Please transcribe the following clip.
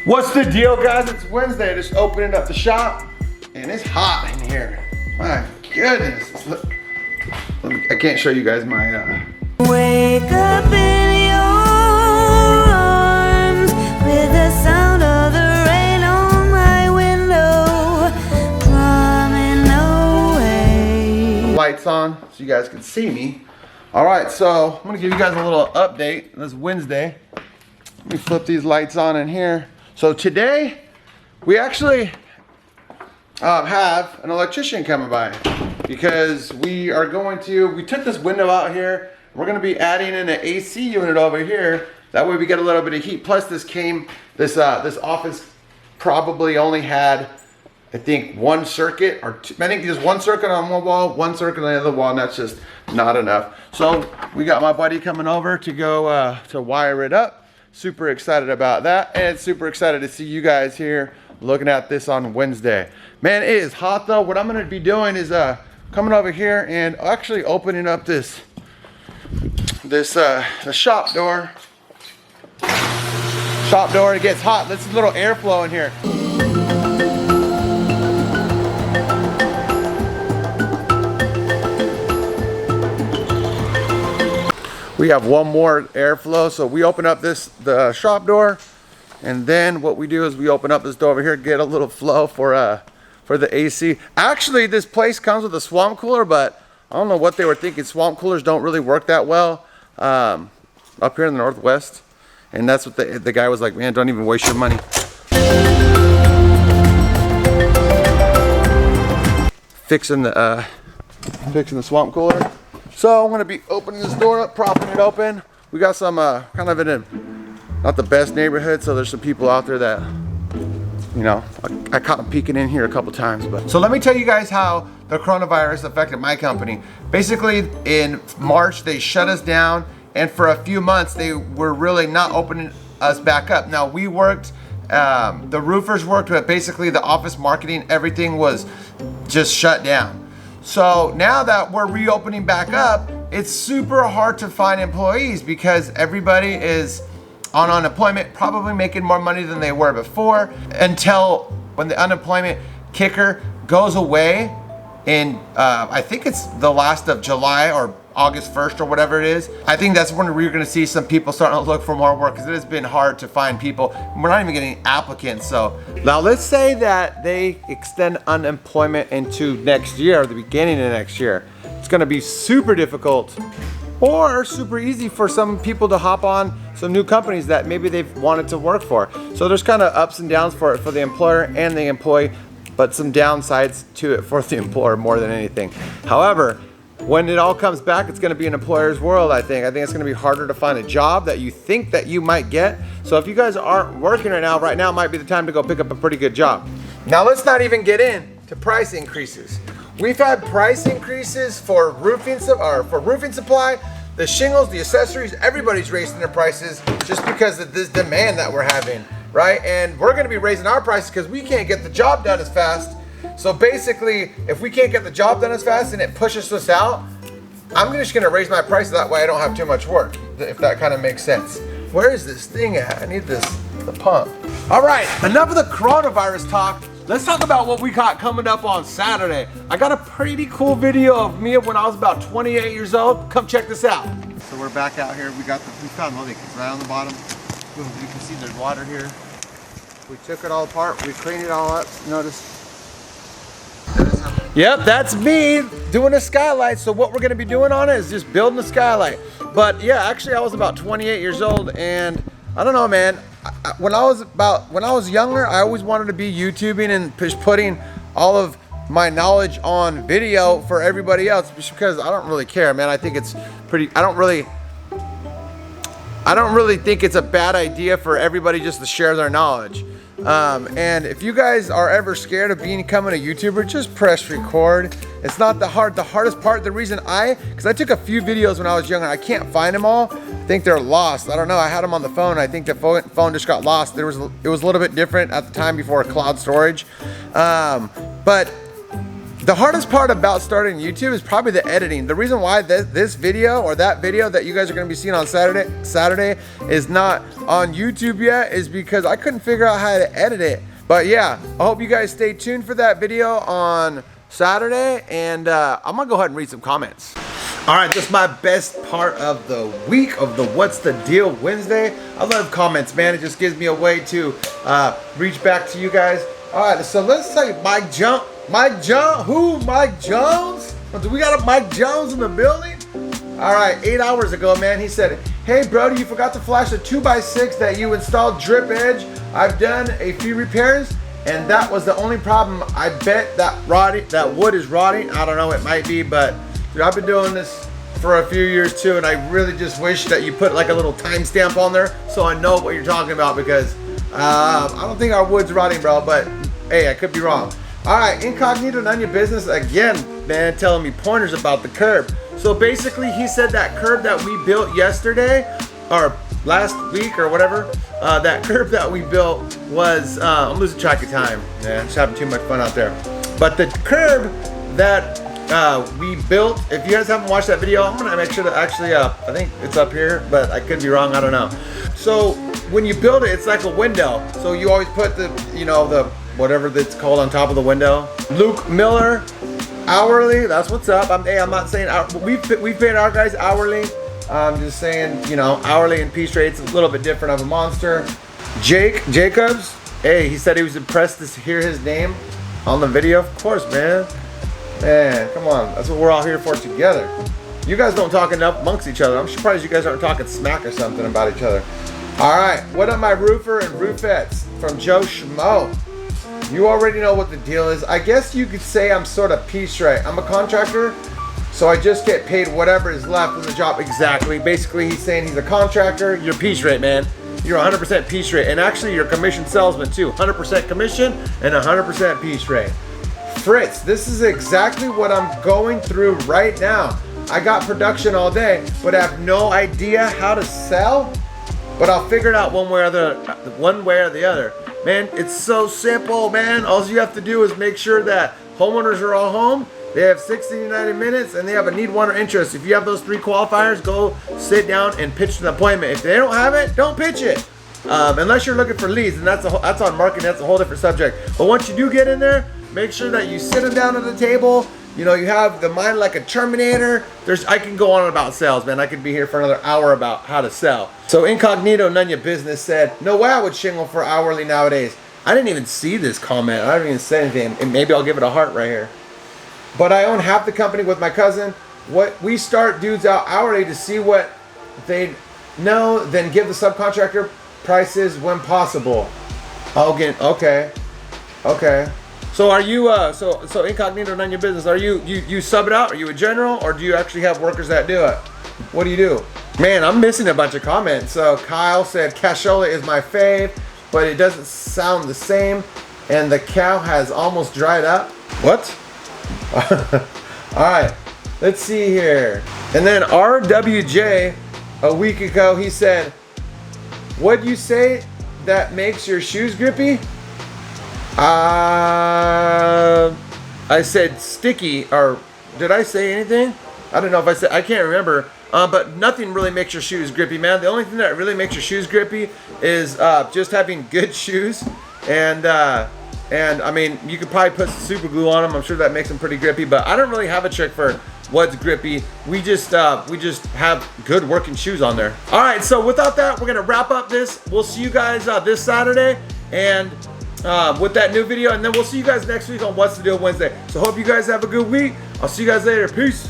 What's the deal, guys? It's Wednesday. Just opening up the shop and it's hot in here. My goodness. I can't show you guys my Wake up in your arms with the sound of the rain on my window, drumming away. lights on so you guys can see me. All right, so I'm gonna give you guys a little update. This Wednesday. Let me flip these lights on in here. So today, we actually have an electrician coming by because we took this window out here. We're gonna be adding in an AC unit over here. That way we get a little bit of heat. Plus this office probably only had, I think, one circuit or two. I think there's one circuit on one wall, one circuit on the other wall, and that's just not enough. So we got my buddy coming over to go to wire it up. Super excited about that, and super excited to see you guys here looking at this on Wednesday. Man, it is hot though. What I'm gonna be doing is coming over here and actually opening up the shop door. Shop door, it gets hot. There's a little airflow in here. We have one more airflow, so we open up the shop door, and then what we do is we open up this door over here, get a little flow for the AC. Actually, this place comes with a swamp cooler, but I don't know what they were thinking. Swamp coolers don't really work that well up here in the Northwest, and that's what the guy was like, man, don't even waste your money. Fixing the swamp cooler. So I'm gonna be opening this door up, propping it open. We got some kind of in a, not the best neighborhood, so there's some people out there that, you know, I caught them peeking in here a couple times. But so let me tell you guys how the coronavirus affected my company. Basically in March, they shut us down, and for a few months, they were really not opening us back up. Now we worked, the roofers worked, but basically the office marketing, everything was just shut down. So now that we're reopening back up, it's super hard to find employees because everybody is on unemployment, probably making more money than they were before, until when the unemployment kicker goes away in, I think it's the last of July or August 1st or whatever it is. I think that's when we're gonna see some people starting to look for more work because it has been hard to find people. We're not even getting applicants. So now let's say that they extend unemployment into next year, or the beginning of next year. It's gonna be super difficult or super easy for some people to hop on some new companies that maybe they've wanted to work for. So there's kind of ups and downs for the employer and the employee, but some downsides to it for the employer more than anything. However, when it all comes back, it's gonna be an employer's world, I think. I think it's gonna be harder to find a job that you think that you might get. So if you guys aren't working right now might be the time to go pick up a pretty good job. Now let's not even get into price increases. We've had price increases for roofing supply, the shingles, the accessories, everybody's raising their prices just because of this demand that we're having, right? And we're gonna be raising our prices because we can't get the job done as fast. So basically, if we can't get the job done as fast and it pushes us out, I'm just gonna raise my price that way I don't have too much work, if that kind of makes sense. Where is this thing at? I need the pump. All right, enough of the coronavirus talk. Let's talk about what we got coming up on Saturday. I got a pretty cool video of me when I was about 28 years old. Come check this out. So we're back out here. We found one right on the bottom. You can see there's water here. We took it all apart. We cleaned it all up. Notice. Yep, that's me doing a skylight. So what we're gonna be doing on it is just building a skylight. But yeah, actually I was about 28 years old, and I don't know, man. When I was younger, I always wanted to be YouTubing and putting all of my knowledge on video for everybody else, just because I don't really care, man. I think it's pretty, I don't really think it's a bad idea for everybody just to share their knowledge. And if you guys are ever scared of becoming a YouTuber, just press record. It's not the hardest part. The reason because I took a few videos when I was younger, I can't find them all. I think they're lost. I don't know, I had them on the phone. I think the phone just got lost. It was a little bit different at the time before cloud storage. But The hardest part about starting YouTube is probably the editing. The reason why this video or that video that you guys are gonna be seeing on Saturday is not on YouTube yet is because I couldn't figure out how to edit it. But yeah, I hope you guys stay tuned for that video on Saturday, and I'm gonna go ahead and read some comments. All right, this is my best part of the week of the What's the Deal Wednesday. I love comments, man. It just gives me a way to reach back to you guys. All right, so let's say Mike Jones. Who? Mike Jones? Do we got a Mike Jones in the building? All right, 8 hours ago, man, he said, "Hey, Brody, you forgot to flash the 2x6 that you installed drip edge. I've done a few repairs, and that was the only problem. I bet that wood is rotting." I don't know, it might be, but dude, I've been doing this for a few years too, and I really just wish that you put like a little timestamp on there so I know what you're talking about, because I don't think our wood's rotting, bro, but hey, I could be wrong. All right, Incognito, none of your business again, man, telling me pointers about the curb. So basically, he said that curb that we built yesterday, or last week or whatever, that curb that we built was, I'm losing track of time, man, just having too much fun out there. But the curb that we built, if you guys haven't watched that video, I'm gonna make sure to actually, I think it's up here, but I could be wrong, I don't know. So when you build it, it's like a window. So you always put the, you know, the whatever that's called on top of the window. Luke Miller, hourly, that's what's up. I'm not saying, we paid our guys hourly. I'm just saying, you know, hourly and piece rate's a little bit different of a monster. Jake Jacobs, hey, he said he was impressed to hear his name on the video. Of course, man. Man, come on, that's what we're all here for together. You guys don't talk enough amongst each other. I'm surprised you guys aren't talking smack or something about each other. All right, what up, my roofer and rooferettes from Joe Schmo? You already know what the deal is. I guess you could say I'm sort of piece rate. I'm a contractor, so I just get paid whatever is left of the job. Exactly. Basically, he's saying he's a contractor. You're piece rate, man. You're 100% piece rate, and actually, you're a commission salesman too. 100% commission and 100% piece rate. Fritz, this is exactly what I'm going through right now. I got production all day, but I have no idea how to sell. But I'll figure it out one way or the other. Man, it's so simple, man. All you have to do is make sure that homeowners are all home. They have 60 to 90 minutes, and they have a need, want, or interest. If you have those 3 qualifiers, go sit down and pitch an appointment. If they don't have it, don't pitch it. Unless you're looking for leads, and that's on marketing. That's a whole different subject. But once you do get in there, make sure that you sit them down at the table. You know, you have the mind like a Terminator. I can go on about sales, man. I could be here for another hour about how to sell. So Incognito, none of your business said, no way I would shingle for hourly nowadays. I didn't even see this comment. I didn't even say anything. And maybe I'll give it a heart right here. But I own half the company with my cousin. What we start dudes out hourly to see what they know, then give the subcontractor prices when possible. Okay. So are you, so Incognito, none of your business, are you sub it out? Are you a general, or do you actually have workers that do it? What do you do? Man, I'm missing a bunch of comments. So Kyle said, cashola is my fave, but it doesn't sound the same, and the cow has almost dried up. What? All right, let's see here. And then RWJ, a week ago, he said, what'd you say that makes your shoes grippy? I said sticky, or did I say anything? I don't know if I said, I can't remember. But nothing really makes your shoes grippy, man. The only thing that really makes your shoes grippy is just having good shoes. And I mean, you could probably put some super glue on them. I'm sure that makes them pretty grippy, but I don't really have a trick for what's grippy. We just have good working shoes on there. All right, so without that, we're gonna wrap up this. We'll see you guys this Saturday, and with that new video, and then we'll see you guys next week on What's the Deal Wednesday. So hope you guys have a good week. I'll see you guys later. Peace.